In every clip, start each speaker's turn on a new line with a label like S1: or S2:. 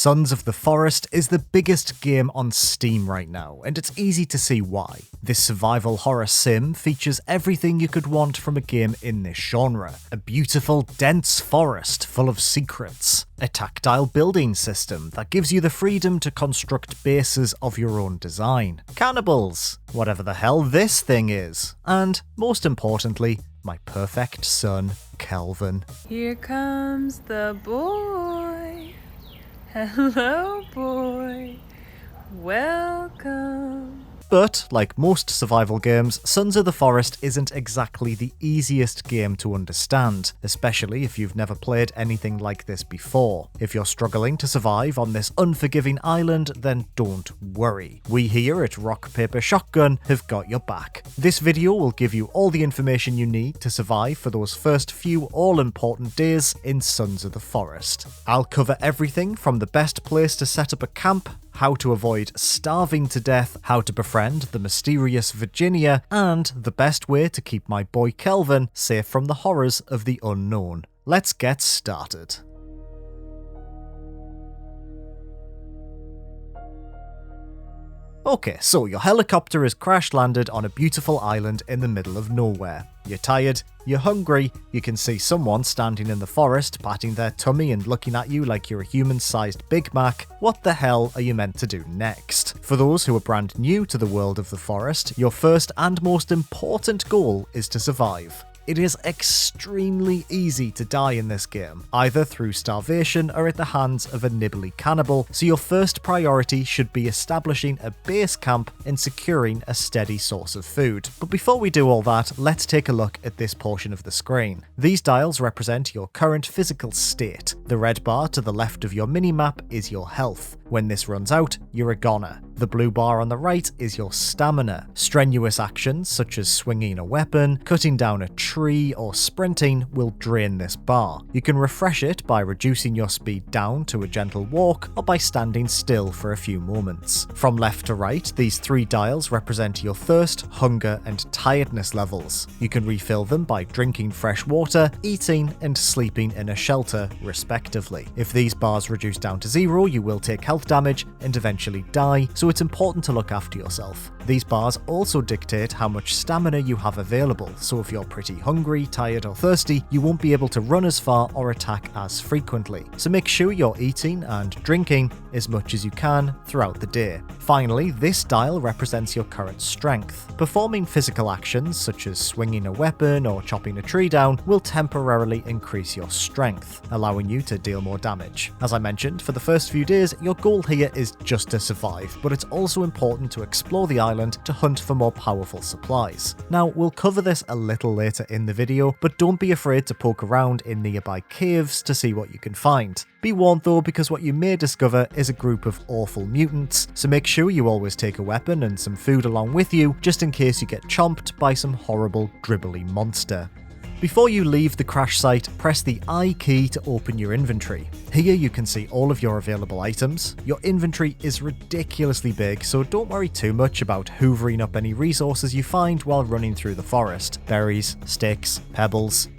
S1: Sons of the Forest is the biggest game on Steam right now, and it's easy to see why. This survival horror sim features everything you could want from a game in this genre. A beautiful, dense forest full of secrets. A tactile building system that gives you the freedom to construct bases of your own design. Cannibals, whatever the hell this thing is. And, most importantly, my perfect son, Kelvin.
S2: Here comes the boy. Hello, boy. Welcome.
S1: But, like most survival games, Sons of the Forest isn't exactly the easiest game to understand, especially if you've never played anything like this before. If you're struggling to survive on this unforgiving island, then don't worry. We here at Rock Paper Shotgun have got your back. This video will give you all the information you need to survive for those first few all-important days in Sons of the Forest. I'll cover everything from the best place to set up a camp, how to avoid starving to death, how to befriend the mysterious Virginia, and the best way to keep my boy Kelvin safe from the horrors of the unknown. Let's get started. Okay, so your helicopter has crash-landed on a beautiful island in the middle of nowhere. You're tired, you're hungry, you can see someone standing in the forest patting their tummy and looking at you like you're a human-sized Big Mac. What the hell are you meant to do next? For those who are brand new to the world of the forest, your first and most important goal is to survive. It is extremely easy to die in this game, either through starvation or at the hands of a nibbly cannibal, so your first priority should be establishing a base camp and securing a steady source of food. But before we do all that, let's take a look at this portion of the screen. These dials represent your current physical state. The red bar to the left of your minimap is your health. When this runs out, you're a goner. The blue bar on the right is your stamina. Strenuous actions such as swinging a weapon, cutting down a tree, or sprinting will drain this bar. You can refresh it by reducing your speed down to a gentle walk or by standing still for a few moments. From left to right, these three dials represent your thirst, hunger, and tiredness levels. You can refill them by drinking fresh water, eating, and sleeping in a shelter, respectively. If these bars reduce down to zero, you will take health damage and eventually die, so it's important to look after yourself. These bars also dictate how much stamina you have available, so if you're pretty hungry, tired, or thirsty, you won't be able to run as far or attack as frequently. So make sure you're eating and drinking as much as you can throughout the day. Finally, this dial represents your current strength. Performing physical actions such as swinging a weapon or chopping a tree down will temporarily increase your strength, allowing you to deal more damage. As I mentioned, for the first few days, your goal here is just to survive, but it's also important to explore the island to hunt for more powerful supplies. Now, we'll cover this a little later in the video, but don't be afraid to poke around in nearby caves to see what you can find. Be warned though, because what you may discover is a group of awful mutants, so make sure you always take a weapon and some food along with you, just in case you get chomped by some horrible dribbly monster. Before you leave the crash site, press the I key to open your inventory. Here you can see all of your available items. Your inventory is ridiculously big, so don't worry too much about hoovering up any resources you find while running through the forest. Berries, sticks, pebbles,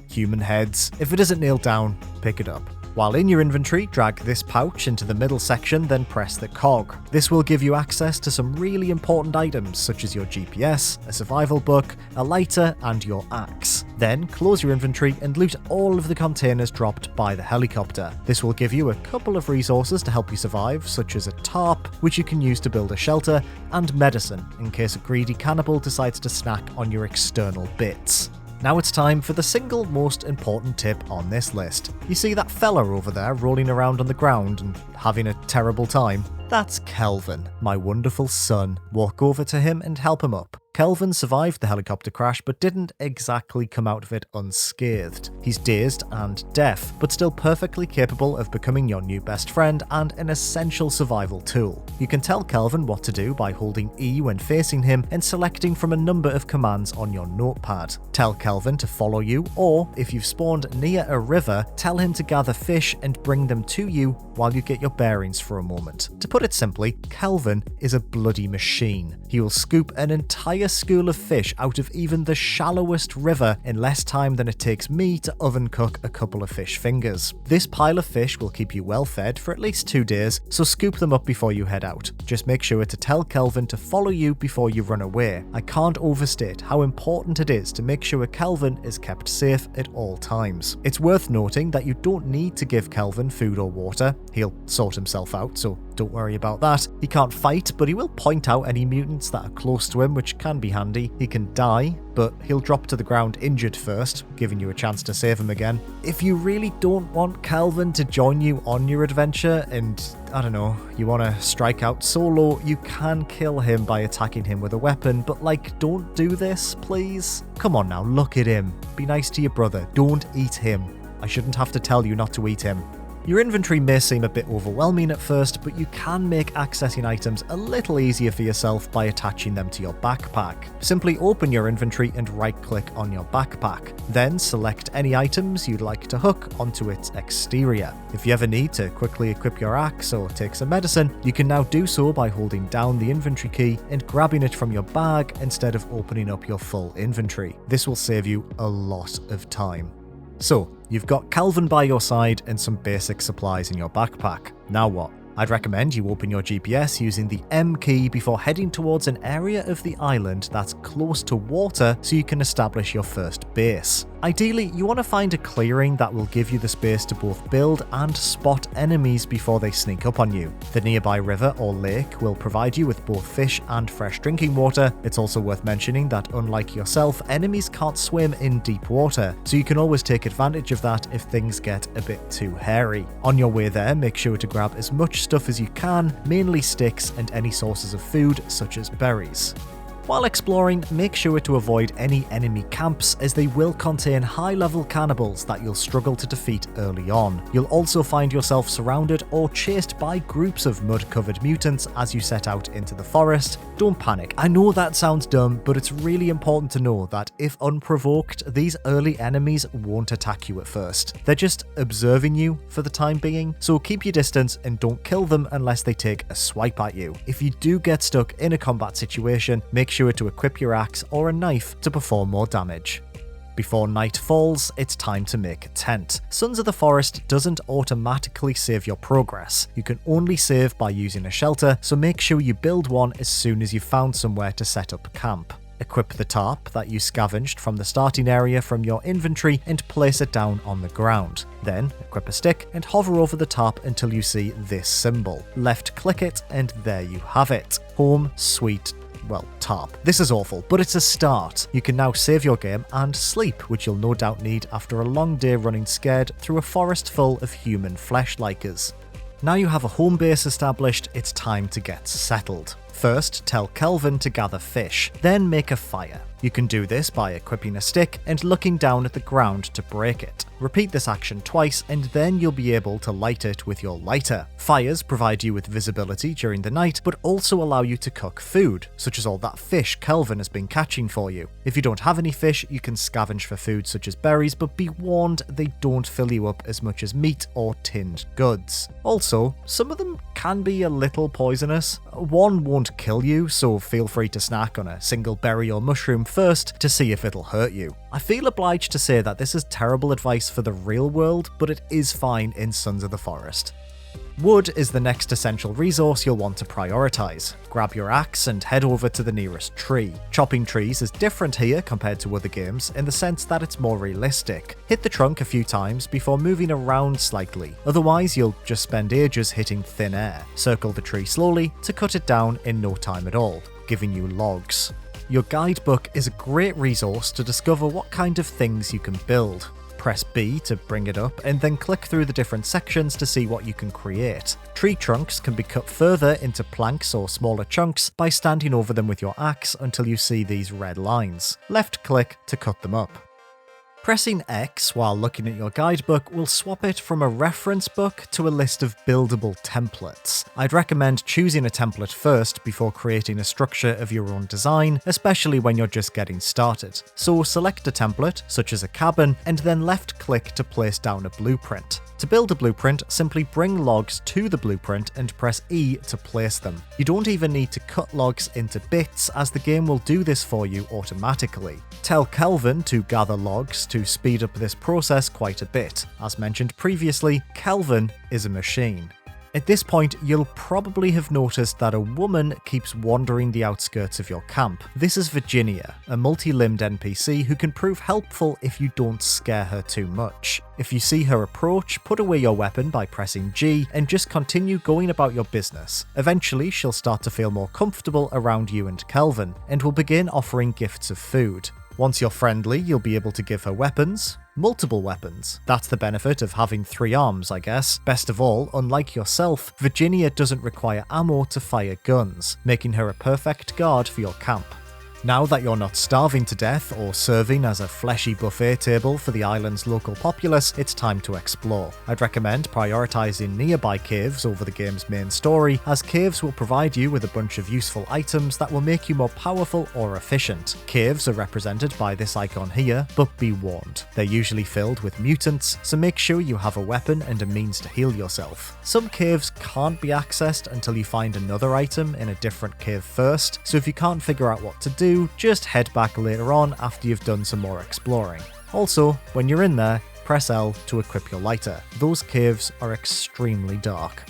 S1: human heads. If it isn't nailed down, pick it up. While in your inventory, drag this pouch into the middle section, then press the cog. This will give you access to some really important items such as your GPS, a survival book, a lighter, and your axe. Then close your inventory and loot all of the containers dropped by the helicopter. This will give you a couple of resources to help you survive, such as a tarp, which you can use to build a shelter, and medicine, in case a greedy cannibal decides to snack on your external bits. Now it's time for the single most important tip on this list. You see that fella over there rolling around on the ground and having a terrible time? That's Kelvin, my wonderful son. Walk over to him and help him up. Kelvin survived the helicopter crash but didn't exactly come out of it unscathed. He's dazed and deaf, but still perfectly capable of becoming your new best friend and an essential survival tool. You can tell Kelvin what to do by holding E when facing him and selecting from a number of commands on your notepad. Tell Kelvin to follow you, or if you've spawned near a river, tell him to gather fish and bring them to you while you get your bearings for a moment. To put it simply, Kelvin is a bloody machine. He will scoop an entire entire school of fish out of even the shallowest river in less time than it takes me to oven cook a couple of fish fingers. This pile of fish will keep you well fed for at least 2 days, so scoop them up before you head out. Just make sure to tell Kelvin to follow you before you run away. I can't overstate how important it is to make sure Kelvin is kept safe at all times. It's worth noting that you don't need to give Kelvin food or water. He'll sort himself out, so don't worry about that. He can't fight, but he will point out any mutants that are close to him, which can be handy. He can die, but he'll drop to the ground injured first, giving you a chance to save him again. If you really don't want Kelvin to join you on your adventure and, I don't know, you want to strike out solo, you can kill him by attacking him with a weapon, but don't do this, please. Come on now, look at him. Be nice to your brother. Don't eat him. I shouldn't have to tell you not to eat him. Your inventory may seem a bit overwhelming at first, but you can make accessing items a little easier for yourself by attaching them to your backpack. Simply open your inventory and right-click on your backpack. Then select any items you'd like to hook onto its exterior. If you ever need to quickly equip your axe or take some medicine, you can now do so by holding down the inventory key and grabbing it from your bag instead of opening up your full inventory. This will save you a lot of time. So, you've got Kelvin by your side and some basic supplies in your backpack. Now what? I'd recommend you open your GPS using the M key before heading towards an area of the island that's close to water so you can establish your first base. Ideally, you want to find a clearing that will give you the space to both build and spot enemies before they sneak up on you. The nearby river or lake will provide you with both fish and fresh drinking water. It's also worth mentioning that unlike yourself, enemies can't swim in deep water, so you can always take advantage of that if things get a bit too hairy. On your way there, make sure to grab as much stuff as you can, mainly sticks and any sources of food such as berries. While exploring, make sure to avoid any enemy camps as they will contain high-level cannibals that you'll struggle to defeat early on. You'll also find yourself surrounded or chased by groups of mud-covered mutants as you set out into the forest. Don't panic, I know that sounds dumb, but it's really important to know that if unprovoked, these early enemies won't attack you at first. They're just observing you for the time being, so keep your distance and don't kill them unless they take a swipe at you. If you do get stuck in a combat situation, make sure to equip your axe or a knife to perform more damage. Before night falls, it's time to make a tent. Sons of the Forest doesn't automatically save your progress. You can only save by using a shelter, so make sure you build one as soon as you've found somewhere to set up camp. Equip the tarp that you scavenged from the starting area from your inventory and place it down on the ground. Then, equip a stick and hover over the tarp until you see this symbol. Left click it and there you have it. Home sweet tarp. This is awful, but it's a start. You can now save your game and sleep, which you'll no doubt need after a long day running scared through a forest full of human flesh-likers. Now you have a home base established, it's time to get settled. First, tell Kelvin to gather fish, then make a fire. You can do this by equipping a stick and looking down at the ground to break it. Repeat this action twice and then you'll be able to light it with your lighter. Fires provide you with visibility during the night, but also allow you to cook food, such as all that fish Kelvin has been catching for you. If you don't have any fish, you can scavenge for food such as berries, but be warned they don't fill you up as much as meat or tinned goods. Also, some of them can be a little poisonous. One won't kill you, so feel free to snack on a single berry or mushroom first to see if it'll hurt you. I feel obliged to say that this is terrible advice for the real world, but it is fine in Sons of the Forest. Wood is the next essential resource you'll want to prioritize. Grab your axe and head over to the nearest tree. Chopping trees is different here compared to other games in the sense that it's more realistic. Hit the trunk a few times before moving around slightly, otherwise you'll just spend ages hitting thin air. Circle the tree slowly to cut it down in no time at all, giving you logs. Your guidebook is a great resource to discover what kind of things you can build. Press B to bring it up and then click through the different sections to see what you can create. Tree trunks can be cut further into planks or smaller chunks by standing over them with your axe until you see these red lines. Left click to cut them up. Pressing X while looking at your guidebook will swap it from a reference book to a list of buildable templates. I'd recommend choosing a template first before creating a structure of your own design, especially when you're just getting started. So select a template, such as a cabin, and then left-click to place down a blueprint. To build a blueprint, simply bring logs to the blueprint and press E to place them. You don't even need to cut logs into bits, as the game will do this for you automatically. Tell Kelvin to gather logs to speed up this process quite a bit. As mentioned previously, Kelvin is a machine. At this point, you'll probably have noticed that a woman keeps wandering the outskirts of your camp. This is Virginia, a multi-limbed NPC who can prove helpful if you don't scare her too much. If you see her approach, put away your weapon by pressing G and just continue going about your business. Eventually, she'll start to feel more comfortable around you and Kelvin, and will begin offering gifts of food. Once you're friendly, you'll be able to give her weapons. Multiple weapons. That's the benefit of having 3 arms, I guess. Best of all, unlike yourself, Virginia doesn't require ammo to fire guns, making her a perfect guard for your camp. Now that you're not starving to death or serving as a fleshy buffet table for the island's local populace, it's time to explore. I'd recommend prioritizing nearby caves over the game's main story, as caves will provide you with a bunch of useful items that will make you more powerful or efficient. Caves are represented by this icon here, but be warned, they're usually filled with mutants, so make sure you have a weapon and a means to heal yourself. Some caves can't be accessed until you find another item in a different cave first, so if you can't figure out what to do, just head back later on after you've done some more exploring. Also, when you're in there, press L to equip your lighter. Those caves are extremely dark.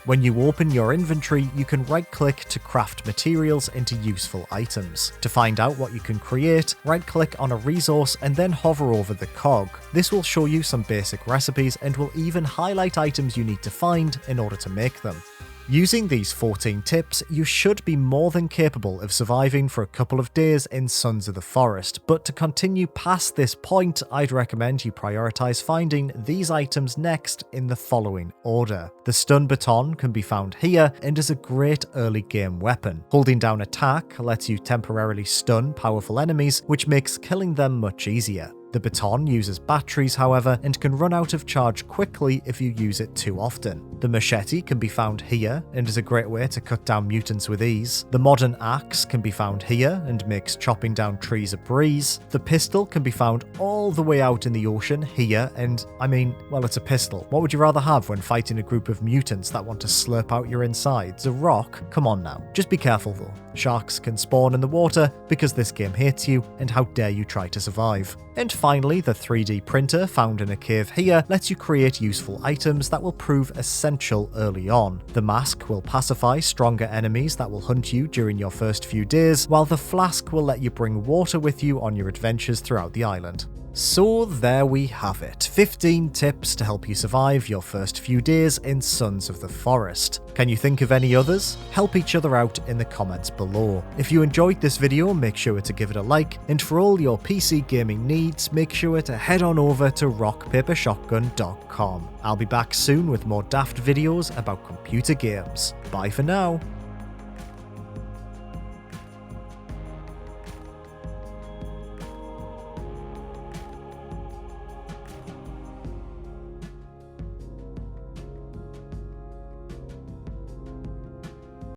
S1: When you open your inventory, you can right-click to craft materials into useful items. To find out what you can create, right-click on a resource and then hover over the cog. This will show you some basic recipes and will even highlight items you need to find in order to make them. Using these 14 tips, you should be more than capable of surviving for a couple of days in Sons of the Forest, but to continue past this point, I'd recommend you prioritize finding these items next in the following order. The stun baton can be found here and is a great early game weapon. Holding down attack lets you temporarily stun powerful enemies, which makes killing them much easier. The baton uses batteries, however, and can run out of charge quickly if you use it too often. The machete can be found here and is a great way to cut down mutants with ease. The modern axe can be found here and makes chopping down trees a breeze. The pistol can be found all the way out in the ocean here, and I mean, well, it's a pistol. What would you rather have when fighting a group of mutants that want to slurp out your insides? A rock? Come on now. Just be careful though. Sharks can spawn in the water because this game hates you, and how dare you try to survive. And finally, the 3D printer found in a cave here lets you create useful items that will prove essential early on. The mask will pacify stronger enemies that will hunt you during your first few days, while the flask will let you bring water with you on your adventures throughout the island. So there we have it, 15 tips to help you survive your first few days in Sons of the Forest. Can you think of any others? Help each other out in the comments below. If you enjoyed this video, make sure to give it a like, and for all your PC gaming needs, make sure to head on over to rockpapershotgun.com. I'll be back soon with more daft videos about computer games. Bye for now.